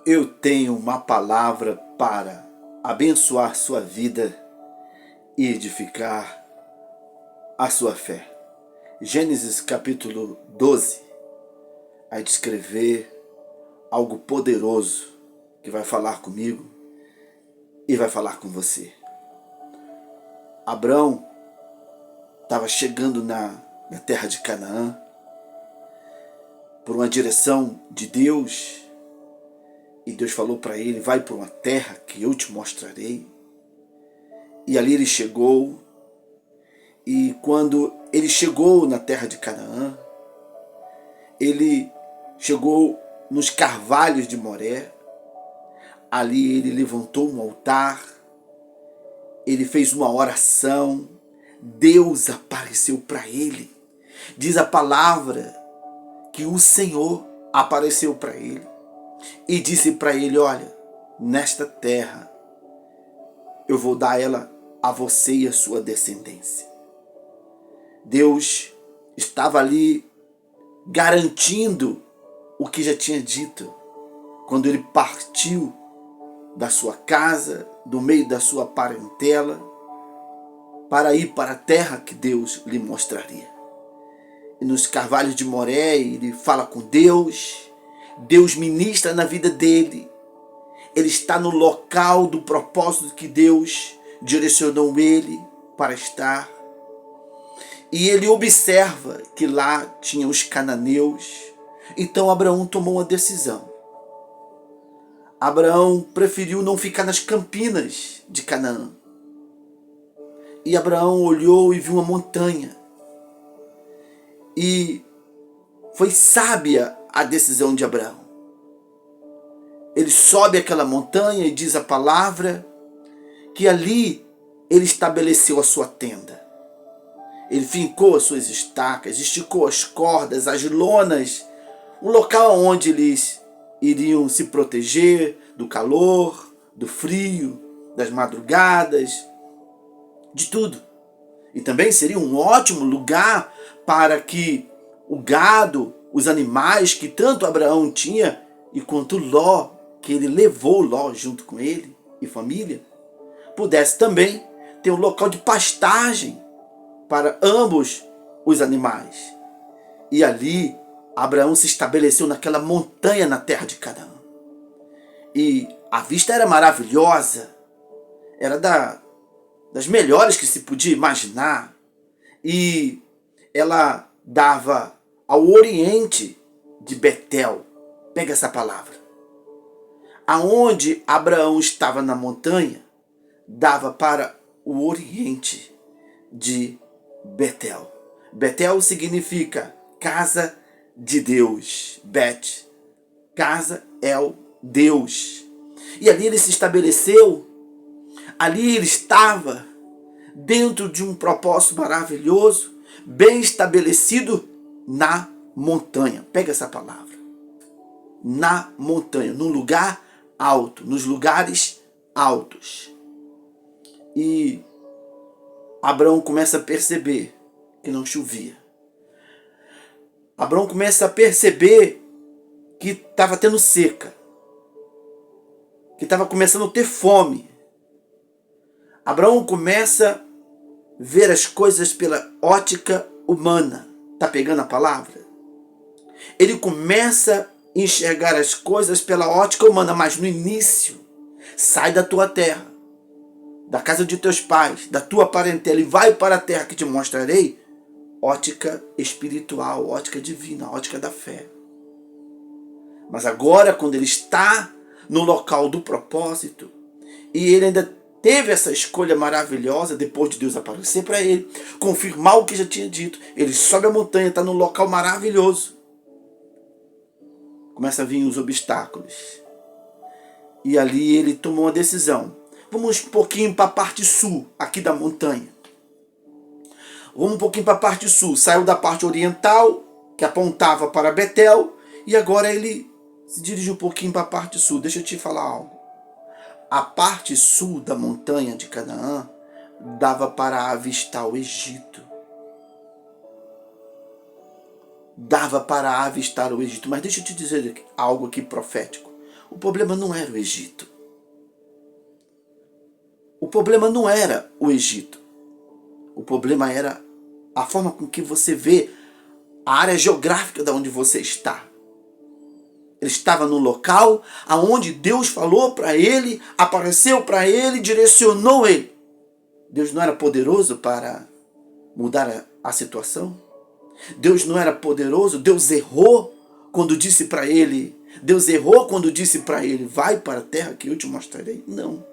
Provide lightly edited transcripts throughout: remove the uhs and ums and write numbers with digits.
Eu tenho uma palavra para abençoar sua vida e edificar a sua fé. Gênesis capítulo 12 vai descrever algo poderoso que vai falar comigo e vai falar com você. Abrão estava chegando na terra de Canaã por uma direção de Deus. E Deus falou para ele: vai para uma terra que eu te mostrarei. E ali ele chegou. E quando ele chegou na terra de Canaã, ele chegou nos carvalhos de Moré. Ali ele levantou um altar. Ele fez uma oração. Deus apareceu para ele. Diz a palavra que o Senhor apareceu para ele e disse para ele: olha, nesta terra eu vou dar ela a você e a sua descendência. Deus estava ali garantindo o que já tinha dito quando ele partiu da sua casa, do meio da sua parentela, para ir para a terra que Deus lhe mostraria. E nos carvalhos de Moré ele fala com Deus. Deus ministra na vida dele. Ele está no local do propósito que Deus direcionou ele para estar. E ele observa que lá tinha os cananeus. Então Abraão tomou uma decisão. Abraão preferiu não ficar nas campinas de Canaã. E Abraão olhou e viu uma montanha. E foi sábia a decisão de Abraão. Ele sobe aquela montanha e diz a palavra que ali ele estabeleceu a sua tenda. Ele fincou as suas estacas, esticou as cordas, as lonas, um local onde eles iriam se proteger do calor, do frio, das madrugadas, de tudo. E também seria um ótimo lugar para que o gado, os animais que tanto Abraão tinha, e quanto Ló, que ele levou Ló junto com ele e família, pudesse também ter um local de pastagem para ambos os animais. E ali Abraão se estabeleceu naquela montanha na terra de Canaã. E a vista era maravilhosa, era das melhores que se podia imaginar. E ela dava ao oriente de Betel. Pega essa palavra. Aonde Abraão estava na montanha, dava para o oriente de Betel. Betel significa casa de Deus. Bet, casa El, Deus. E ali ele se estabeleceu. Ali ele estava dentro de um propósito maravilhoso, bem estabelecido na montanha. Pega essa palavra. Na montanha, num lugar alto, nos lugares altos. E Abraão começa a perceber que não chovia. Abraão começa a perceber que estava tendo seca, que estava começando a ter fome. Abraão começa a ver as coisas pela ótica humana. Está pegando a palavra? Ele começa a enxergar as coisas pela ótica humana, mas no início, sai da tua terra, da casa de teus pais, da tua parentela e vai para a terra que te mostrarei. Ótica espiritual, ótica divina, ótica da fé. Mas agora, quando ele está no local do propósito, e ele ainda teve essa escolha maravilhosa, depois de Deus aparecer para ele, confirmar o que já tinha dito, ele sobe a montanha, está num local maravilhoso. Começa a vir os obstáculos. E ali ele tomou uma decisão. Vamos um pouquinho para a parte sul, aqui da montanha. Vamos um pouquinho para a parte sul. Saiu da parte oriental, que apontava para Betel, e agora ele se dirige um pouquinho para a parte sul. Deixa eu te falar algo. A parte sul da montanha de Canaã dava para avistar o Egito. Dava para avistar o Egito. Mas deixa eu te dizer algo aqui profético. O problema não era o Egito. O problema não era o Egito. O problema era a forma com que você vê a área geográfica de onde você está. Ele estava no local aonde Deus falou para ele, apareceu para ele, direcionou ele. Deus não era poderoso para mudar a situação? Deus não era poderoso? Deus errou quando disse para ele, vai para a terra que eu te mostrarei? Não.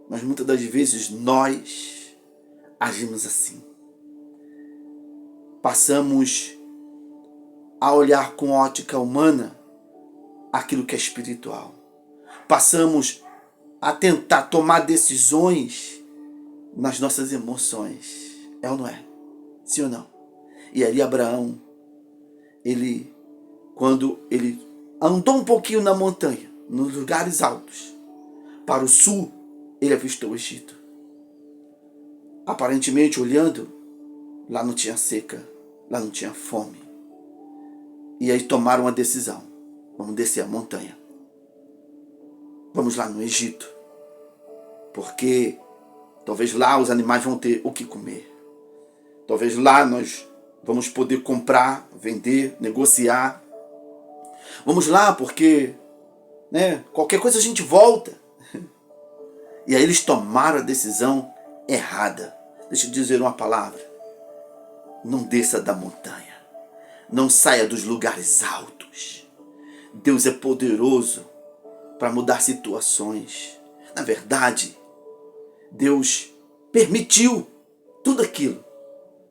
Mas muitas das vezes nós agimos assim. Passamos a olhar com ótica humana aquilo que é espiritual. Passamos a tentar tomar decisões nas nossas emoções. É ou não é? Sim ou não? E ali Abraão, quando ele andou um pouquinho na montanha, nos lugares altos, para o sul, ele avistou o Egito. Aparentemente, olhando, lá não tinha seca, lá não tinha fome. E aí tomaram uma decisão. Vamos descer a montanha. Vamos lá no Egito. Porque talvez lá os animais vão ter o que comer. Talvez lá nós vamos poder comprar, vender, negociar. Vamos lá porque, qualquer coisa a gente volta. E aí eles tomaram a decisão errada. Deixa eu dizer uma palavra. Não desça da montanha. Não saia dos lugares altos. Deus é poderoso para mudar situações. Na verdade, Deus permitiu tudo aquilo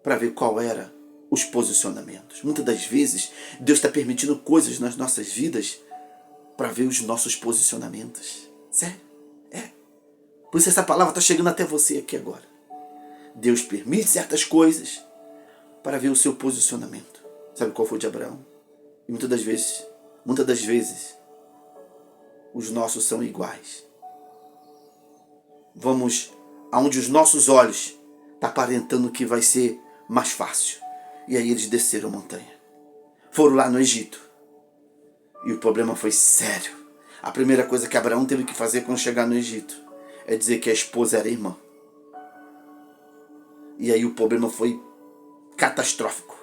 para ver qual era os posicionamentos. Muitas das vezes, Deus está permitindo coisas nas nossas vidas para ver os nossos posicionamentos. Sério? É. Por isso essa palavra está chegando até você aqui agora. Deus permite certas coisas para ver o seu posicionamento. Sabe qual foi o de Abraão? E muitas das vezes, os nossos são iguais. Vamos aonde os nossos olhos estão aparentando que vai ser mais fácil. E aí eles desceram a montanha. Foram lá no Egito. E o problema foi sério. A primeira coisa que Abraão teve que fazer quando chegar no Egito é dizer que a esposa era irmã. E aí o problema foi catastrófico.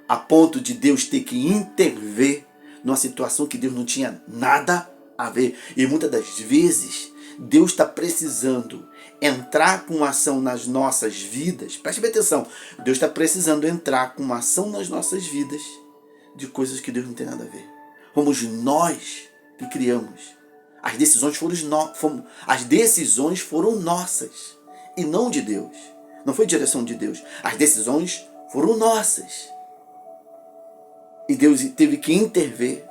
A ponto de Deus ter que intervir numa situação que Deus não tinha nada a ver. E muitas das vezes, Deus está precisando entrar com uma ação nas nossas vidas. Preste bem atenção. Deus está precisando entrar com uma ação nas nossas vidas de coisas que Deus não tem nada a ver. Fomos nós que criamos. As decisões foram nossas e não de Deus. Não foi direção de Deus. As decisões foram nossas. E Deus teve que intervir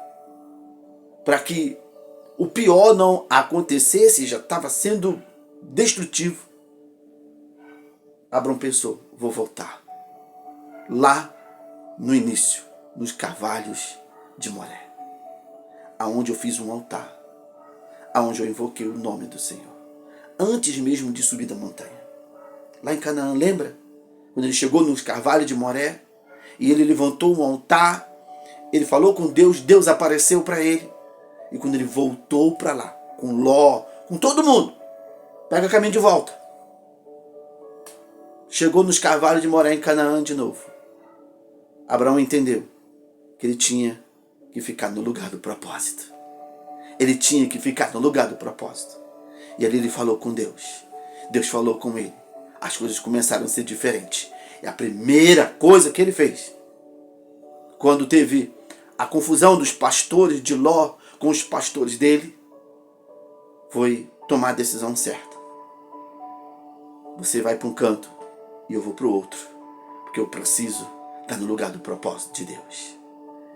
para que o pior não acontecesse, já estava sendo destrutivo. Abraão pensou, vou voltar. Lá no início, nos carvalhos de Moré, aonde eu fiz um altar, aonde eu invoquei o nome do Senhor, antes mesmo de subir da montanha. Lá em Canaã, lembra? Quando ele chegou nos carvalhos de Moré, e ele levantou um altar, ele falou com Deus, Deus apareceu para ele. E quando ele voltou para lá, com Ló, com todo mundo, pega o caminho de volta. Chegou nos carvalhos de Moré em Canaã de novo. Abraão entendeu que ele tinha que ficar no lugar do propósito. Ele tinha que ficar no lugar do propósito. E ali ele falou com Deus. Deus falou com ele. As coisas começaram a ser diferentes. E a primeira coisa que ele fez, quando teve a confusão dos pastores de Ló com os pastores dele, foi tomar a decisão certa. Você vai para um canto e eu vou para o outro, porque eu preciso estar no lugar do propósito de Deus.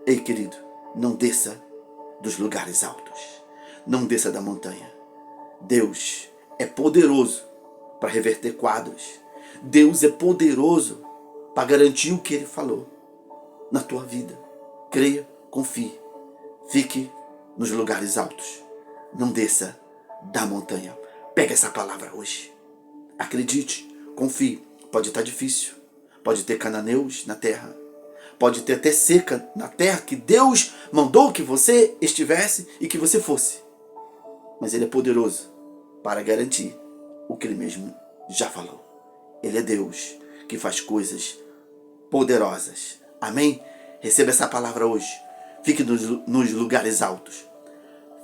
Ei, querido, não desça dos lugares altos, não desça da montanha. Deus é poderoso para reverter quadros. Deus é poderoso para garantir o que Ele falou na tua vida. Creia, confie, fique nos lugares altos. Não desça da montanha. Pega essa palavra hoje. Acredite, confie. Pode estar difícil. Pode ter cananeus na terra. Pode ter até seca na terra que Deus mandou que você estivesse e que você fosse. Mas Ele é poderoso para garantir o que Ele mesmo já falou. Ele é Deus que faz coisas poderosas. Amém? Receba essa palavra hoje. Fique nos lugares altos.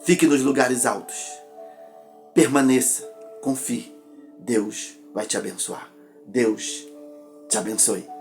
Fique nos lugares altos. Permaneça. Confie. Deus vai te abençoar. Deus te abençoe.